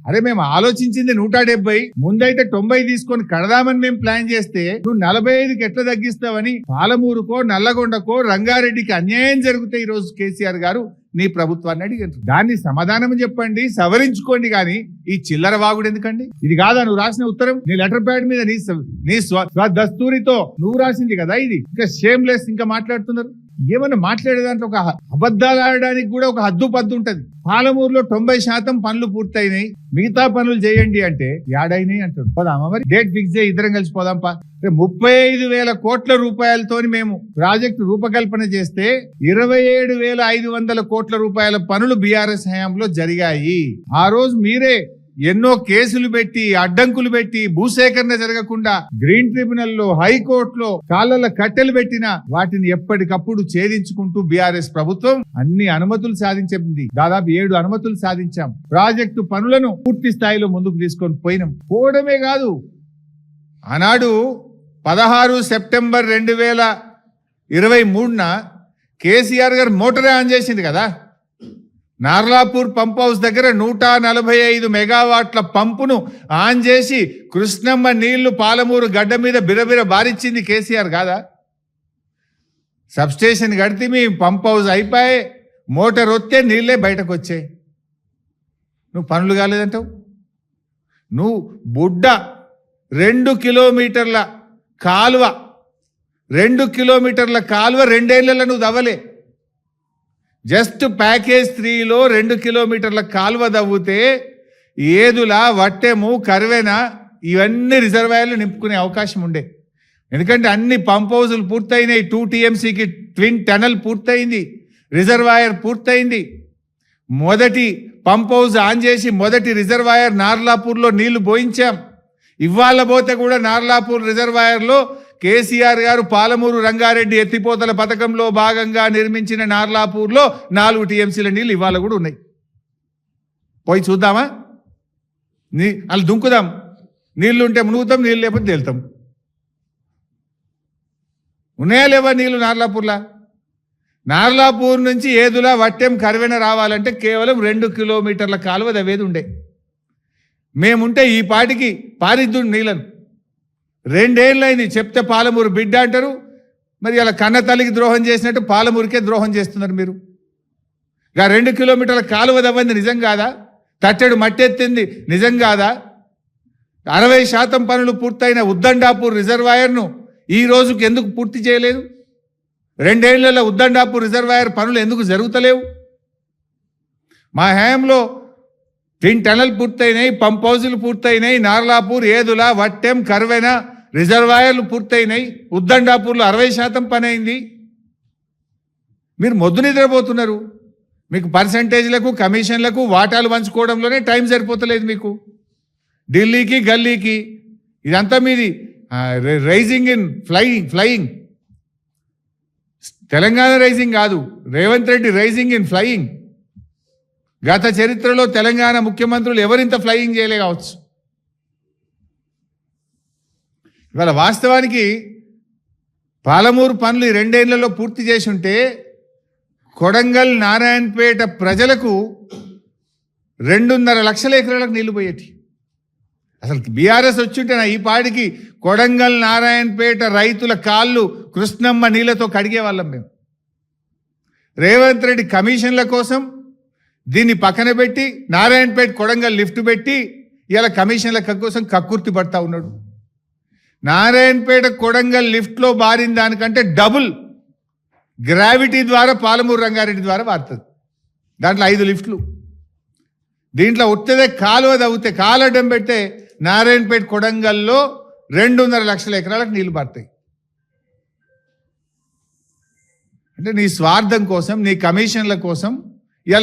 అరే మేము ఆలోచించింది 170, ముందైతే 90 తీసుకొని కడదామని మేము ప్లాన్ చేస్తే నువ్వు 45కి ఎట్లా తగ్గిస్తావని పాలమూరుకో నల్లగొండకో రంగారెడ్డికి అన్యాయం జరిగితే ఈ రోజు కేసీఆర్ గారు నీ ప్రభుత్వాన్ని అడిగారు. దాన్ని సమాధానం చెప్పండి, సవరించుకోండి. కానీ ఈ చిల్లర వాగుడు ఎందుకండి? ఇది కాదా నువ్వు రాసిన ఉత్తరం? నీ లెటర్ ప్యాడ్ మీద నీ దస్తూరితో నువ్వు రాసింది కదా ఇది. ఇంకా షేమ్లెస్ ఇంకా మాట్లాడుతున్నారు. ఏమన్నా మాట్లాడేదాంట్లో ఒక అబద్ధాలు ఆడడానికి కూడా ఒక హద్దు పద్దు ఉంటది. పాలమూరులో 90% పనులు పూర్తయినాయి, మిగతా పనులు చేయండి అంటే ఏడైనాయి అంటాడు. పోదామా మరి? డేట్ ఫిక్స్ చేయి, ఇద్దరం కలిసి పోదాంపా. 35,000 కోట్ల రూపాయలతో మేము ప్రాజెక్టు రూపకల్పన చేస్తే 27,500 కోట్ల రూపాయల పనులు బీఆర్ఎస్ హయాంలో జరిగాయి. ఆ రోజు మీరే ఎన్నో కేసులు పెట్టి అడ్డంకులు పెట్టి భూసేకరణ జరగకుండా గ్రీన్ ట్రిబ్యునల్లో హైకోర్టులో కాళ్ళ కట్టెలు పెట్టిన వాటిని ఎప్పటికప్పుడు ఛేదించుకుంటూ బీఆర్ఎస్ ప్రభుత్వం అన్ని అనుమతులు సాధించింది. దాదాపు 7 అనుమతులు సాధించాం. ప్రాజెక్టు పనులను పూర్తి స్థాయిలో ముందుకు తీసుకొని పోయినాం. పోవడమే కాదు, ఆనాడు 16 సెప్టెంబర్ 2023న కేసీఆర్ గారు మోటారే ఆన్ చేసింది కదా. నార్లాపూర్ పంప్ హౌస్ దగ్గర 145 మెగావాట్ల పంపును ఆన్ చేసి కృష్ణమ్మ నీళ్లు పాలమూరు గడ్డ మీద బిరబిర బారిచ్చింది కేసీఆర్ కాదా? సబ్స్టేషన్ కడితే మీ పంప్ హౌస్ అయిపోయి మోటార్ వస్తే నీళ్ళే బయటకు వచ్చాయి. నువ్వు పనులు కాలేదంటావు. నువ్వు బుడ్డ 2 కిలోమీటర్ల కాలువ 2 కిలోమీటర్ల కాలువ 2 ఏళ్లలో నువ్వు దవ్వలే. జస్ట్ ప్యాకేజ్ 3లో 2 కిలోమీటర్ల కాలువ దవ్వుతే ఏదుల వట్టెము కర్వెన ఇవన్నీ రిజర్వాయర్లు నింపుకునే అవకాశం ఉండే. ఎందుకంటే అన్ని పంప్ హౌజులు పూర్తయినాయి. 2 TMCకి ట్విన్ టనల్ పూర్తయింది, రిజర్వాయర్ పూర్తయింది. మొదటి పంప్ హౌజ్ ఆన్ చేసి మొదటి రిజర్వాయర్ నార్లాపూర్లో నీళ్లు పోయించాం. ఇవాళ పోతే కూడా నార్లాపూర్ రిజర్వాయర్లో కేసీఆర్ గారు పాలమూరు రంగారెడ్డి ఎత్తిపోతల పథకంలో భాగంగా నిర్మించిన నార్లాపూర్లో 4 TMCల నీళ్ళు ఇవాళ కూడా ఉన్నాయి. పోయి చూద్దామా? అలా దుంకుదాం. నీళ్లు ఉంటే మునుగుతాం, నీళ్ళు లేకపోతే తేలుతాం. ఉన్నాయా లేవా నీళ్లు నార్లాపూర్లా? నార్లాపూర్ నుంచి ఏదులా వట్టెం కర్వెన రావాలంటే కేవలం 2 కిలోమీటర్ల కాలువ దవ్వేది ఉండే. మేముంటే ఈ పాటికి పారిద్దు నీళ్ళను. 2 ఏళ్ళైంది చెప్తే పాలమూరు బిడ్డ అంటారు. మరి అలా కన్న తల్లికి ద్రోహం చేసినట్టు పాలమూరుకే ద్రోహం చేస్తున్నారు మీరు. 2 కిలోమీటర్ల కాలువ దవ్వంది నిజం కాదా? తట్టెడు మట్టెత్తింది నిజం కాదా? 60% పనులు పూర్తయిన ఉద్దండాపూర్ రిజర్వాయర్ను ఈ రోజుకి ఎందుకు పూర్తి చేయలేదు? 2 ఏళ్లలో ఉద్దండాపూర్ రిజర్వాయర్ పనులు ఎందుకు జరుగుతలేవు? మా హయాంలో ట్విన్ టనల్ పూర్తయినాయి, పంప్ హౌజులు పూర్తయినాయి, నార్లాపూర్ ఏదుల వట్టెం కర్వెన రిజర్వాయర్లు పూర్తయినాయి, ఉద్దండాపూర్లో 60% పని అయింది. మీరు మొద్దు నిద్రపోతున్నారు. మీకు పర్సంటేజ్లకు కమిషన్లకు వాటాలు పంచుకోవడంలోనే టైం సరిపోతలేదు మీకు. ఢిల్లీకి గల్లీకి ఇదంతా మీది rising in flying. Telangana rising కాదు, Revanth Reddy rising in flying. గత చరిత్రలో తెలంగాణ ముఖ్యమంత్రులు ఎవరింత ఫ్లయింగ్ చేయలే కావచ్చు. ఇవాళ వాస్తవానికి పాలమూరు పనులు 2 ఏళ్లలో పూర్తి చేసి ఉంటే కొడంగల్ నారాయణపేట ప్రజలకు 2.5 లక్షల ఎకరాలకు నీళ్లు పోయేటి. అసలు బీఆర్ఎస్ వచ్చుంటే ఈ పాటికి కొడంగల్ నారాయణపేట రైతుల కాళ్ళు కృష్ణమ్మ నీళ్లతో కడిగే వాళ్ళం మేము. రేవంత్ రెడ్డి కమిషన్ల కోసం దీన్ని పక్కన పెట్టి నారాయణపేట కొడంగల్ లిఫ్ట్ పెట్టి ఇలా కమిషన్ల కోసం కక్కుర్తి పడతా ఉన్నాడు. నారాయణపేట కొడంగల్ లిఫ్ట్లో బారిన దానికంటే డబుల్ గ్రావిటీ ద్వారా పాలమూరు రంగారెడ్డి ద్వారా వారుతుంది. దాంట్లో 5 లిఫ్ట్లు. దీంట్లో ఉత్తదే కాలువ తవ్వుతే కాలడ్డం పెడితే నారాయణపేట కొడంగల్లో 2.5 లక్షల ఎకరాలకు నీళ్లు పడతాయి. అంటే నీ స్వార్థం కోసం, నీ కమిషన్ల కోసం ఇలా